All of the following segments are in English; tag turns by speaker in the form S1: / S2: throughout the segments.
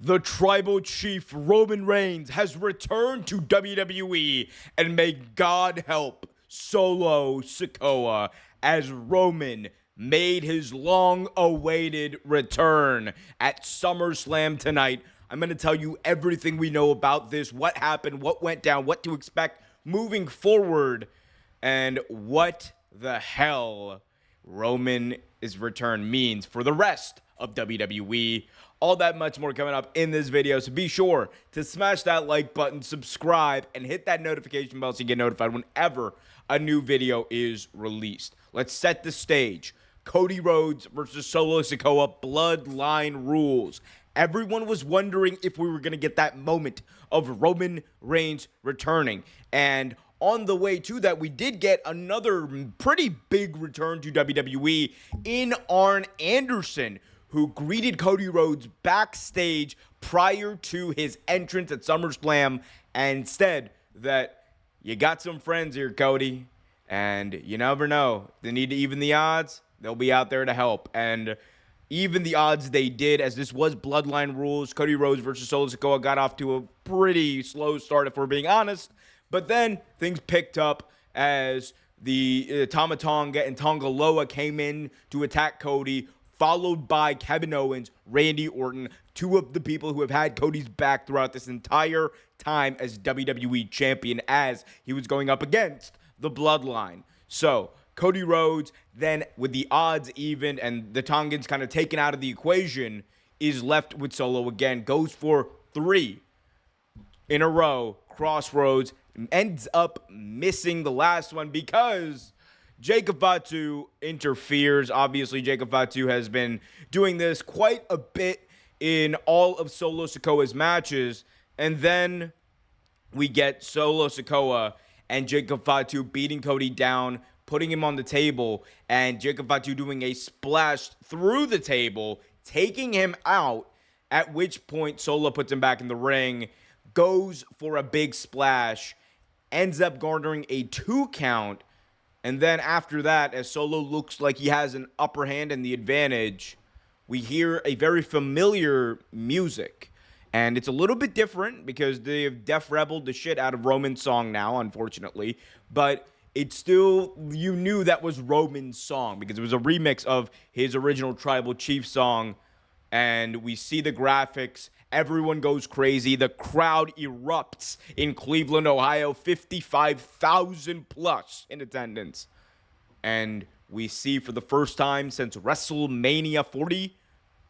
S1: The tribal chief Roman Reigns has returned to WWE, and may God help Solo Sikoa as Roman made his long-awaited return at SummerSlam tonight. I'm going to tell you everything we know about this, what happened, what went down, what to expect moving forward, and what the hell Roman's return means for the rest of WWE. All that much more coming up in this video, so be sure to smash that like button, subscribe, and hit that notification bell so you get notified whenever a new video is released. Let's set the stage. Cody Rhodes versus Solo Sikoa, Bloodline rules. Everyone was wondering if we were going to get that moment of Roman Reigns returning, and on the way to that, we did get another pretty big return to WWE in Arn Anderson, who greeted Cody Rhodes backstage prior to his entrance at SummerSlam and said that you got some friends here, Cody, and you never know. They need to even the odds. They'll be out there to help. And even the odds they did, as this was Bloodline rules. Cody Rhodes versus Solo Sikoa got off to a pretty slow start, if we're being honest. But then things picked up as the Tama Tonga and Tonga Loa came in to attack Cody, followed by Kevin Owens, Randy Orton, two of the people who have had Cody's back throughout this entire time as WWE champion, as he was going up against the Bloodline. So Cody Rhodes, then with the odds even and the Tongans kind of taken out of the equation, is left with Solo again, goes for 3 in a row, Crossroads, ends up missing the last one because Jacob Fatu interferes. Obviously, Jacob Fatu has been doing this quite a bit in all of Solo Sikoa's matches. And then we get Solo Sikoa and Jacob Fatu beating Cody down, putting him on the table, and Jacob Fatu doing a splash through the table, taking him out, at which point Solo puts him back in the ring, goes for a big splash, ends up garnering a 2 count, and then after that, as Solo looks like he has an upper hand and the advantage, we hear a very familiar music. And it's a little bit different because they have Def Rebelled the shit out of Roman's song now, unfortunately. But it's still, you knew that was Roman's song because it was a remix of his original Tribal Chief song. And we see the graphics. Everyone goes crazy. The crowd erupts in Cleveland, Ohio. 55,000 plus in attendance. And we see for the first time since WrestleMania 40,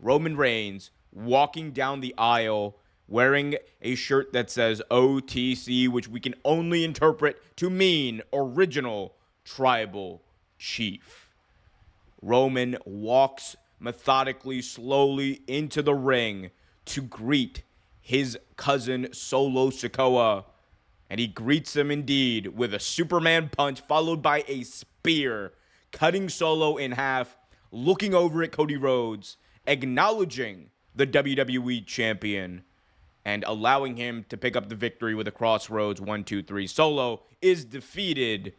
S1: Roman Reigns walking down the aisle wearing a shirt that says OTC, which we can only interpret to mean Original Tribal Chief. Roman walks methodically, slowly into the ring to greet his cousin Solo Sikoa, and he greets him indeed with a Superman punch followed by a spear, cutting Solo in half, looking over at Cody Rhodes, acknowledging the WWE champion, and allowing him to pick up the victory with a Crossroads 1-2-3. Solo is defeated,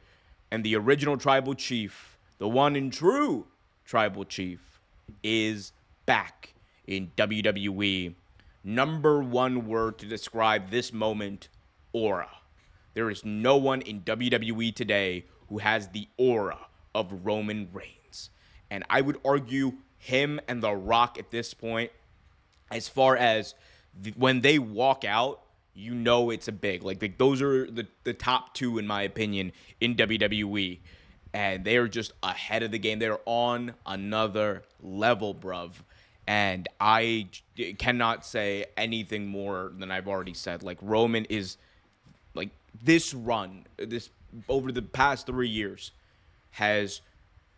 S1: and the original Tribal Chief, the one and true Tribal Chief, is back in WWE. Number one word to describe this moment, aura. There is no one in WWE today who has the aura of Roman Reigns. And I would argue him and The Rock at this point, as far as when they walk out, you know it's a big. Like those are the top two, in my opinion, in WWE. And they are just ahead of the game. They're on another level, bruv. And I cannot say anything more than I've already said. Like, Roman is, like, this run, this over the past 3 years, has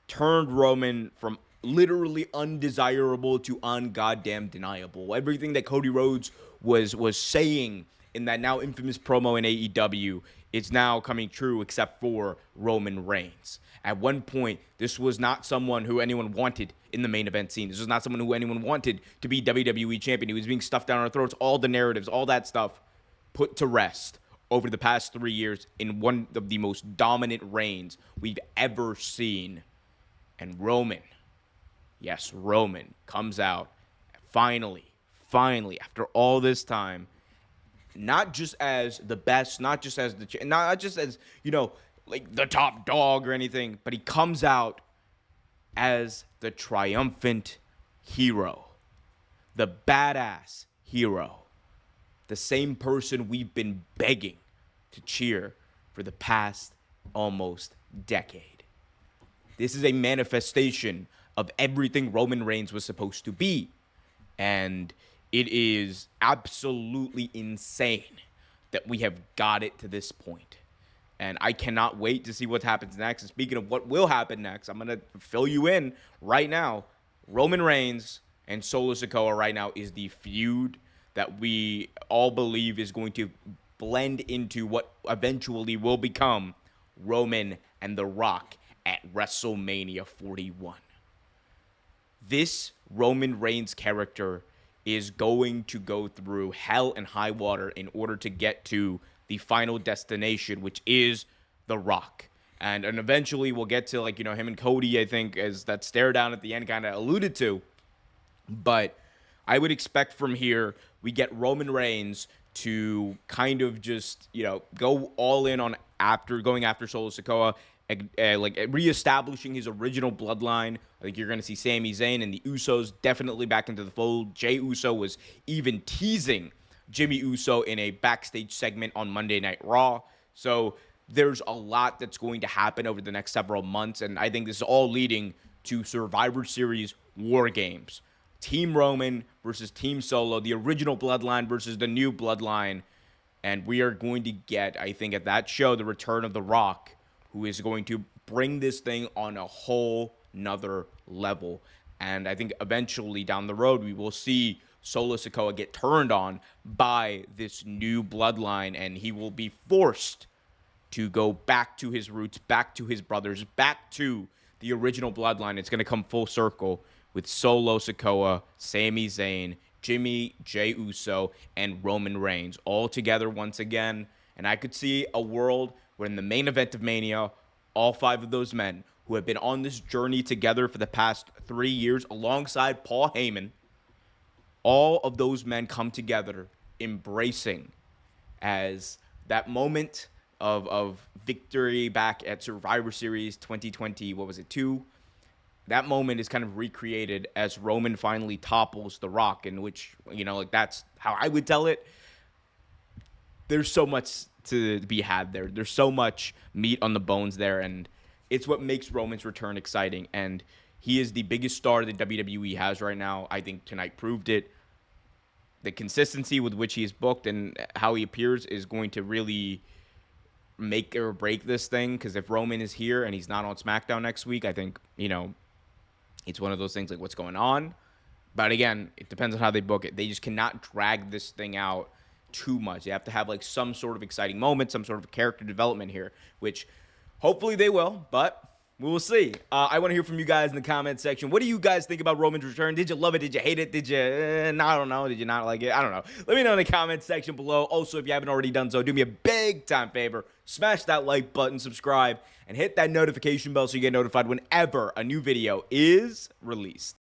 S1: turned Roman from literally undesirable to ungoddamn deniable. Everything that Cody Rhodes was saying in that now infamous promo in AEW, it's now coming true except for Roman Reigns. At one point, this was not someone who anyone wanted in the main event scene. This was not someone who anyone wanted to be WWE champion. He was being stuffed down our throats. All the narratives, all that stuff put to rest over the past 3 years in one of the most dominant reigns we've ever seen. And Roman, yes, Roman comes out, finally finally, after all this time, not just as the best, not just as not just as, like the top dog or anything, but he comes out as the triumphant hero, the badass hero, the same person we've been begging to cheer for the past almost decade. This is a manifestation of everything Roman Reigns was supposed to be. And it is absolutely insane that we have got it to this point. And I cannot wait to see what happens next. And speaking of what will happen next, I'm going to fill you in right now. Roman Reigns and Solo Sikoa right now is the feud that we all believe is going to blend into what eventually will become Roman and The Rock at WrestleMania 41. This Roman Reigns character is going to go through hell and high water in order to get to the final destination, which is The Rock. And eventually we'll get to, him and Cody, I think, as that stare down at the end kind of alluded to. But I would expect from here, we get Roman Reigns to kind of just, go all in on going after Solo Sikoa, reestablishing his original bloodline. I think you're going to see Sami Zayn and the Usos definitely back into the fold. Jey Uso was even teasing Jimmy Uso in a backstage segment on Monday Night Raw. So there's a lot that's going to happen over the next several months, and I think this is all leading to Survivor Series War Games. Team Roman versus Team Solo, the original bloodline versus the new bloodline. And we are going to get, I think, at that show, the return of The Rock, who is going to bring this thing on a whole nother level. And I think eventually down the road, we will see Solo Sikoa get turned on by this new bloodline, and he will be forced to go back to his roots, back to his brothers, back to the original bloodline. It's going to come full circle with Solo Sikoa, Sami Zayn, Jimmy, Jey Uso, and Roman Reigns all together once again. And I could see a world where in the main event of Mania, all 5 of those men who have been on this journey together for the past 3 years alongside Paul Heyman, all of those men come together embracing as that moment of victory back at Survivor Series 2020, what was it, 2? That moment is kind of recreated as Roman finally topples The Rock, in which, that's how I would tell it. There's so much to be had there. There's so much meat on the bones there, and it's what makes Roman's return exciting. And he is the biggest star that WWE has right now. I think tonight proved it. The consistency with which he is booked and how he appears is going to really make or break this thing, because if Roman is here and he's not on SmackDown next week, I think, it's one of those things like, what's going on? But again, it depends on how they book it. They just cannot drag this thing out too much. You have to have some sort of exciting moment, some sort of character development here, which hopefully they will, but we will see. I want to hear from you guys in the comment section. What do you guys think about Roman's return? Did you love it? Did you hate it? Did you, I don't know. Did you not like it? I don't know. Let me know in the comment section below. Also, if you haven't already done so, do me a big time favor. Smash that like button, subscribe, and hit that notification bell so you get notified whenever a new video is released.